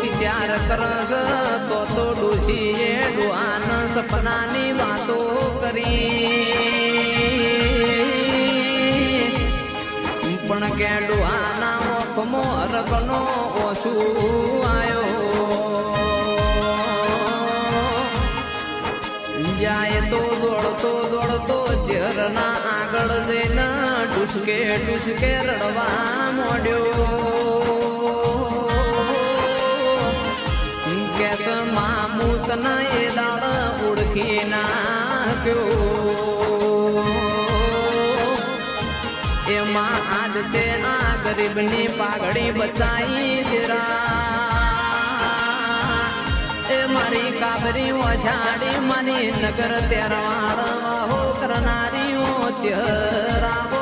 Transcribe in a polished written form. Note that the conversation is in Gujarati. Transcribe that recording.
વિચાર કરસ તો ડોશીએ ડોહાન સપનાની વાતો કરી પણ કે ડોહાના ઓફમો હરકનો ઓછું આયો જાય તો દોડતો ઝેરના આગળ જઈને ડુસકે રડવા મોડ્યો કેસ મામૂત ના એ દાડ ઓળખી નાખ્યો એમાં આજ તે આ ગરીબની પાઘડી બચાઈ દેરા એ મારી કાબરી ઓછાડી માની નગર તેરવાળ હો કરનારીઓ ચહેરા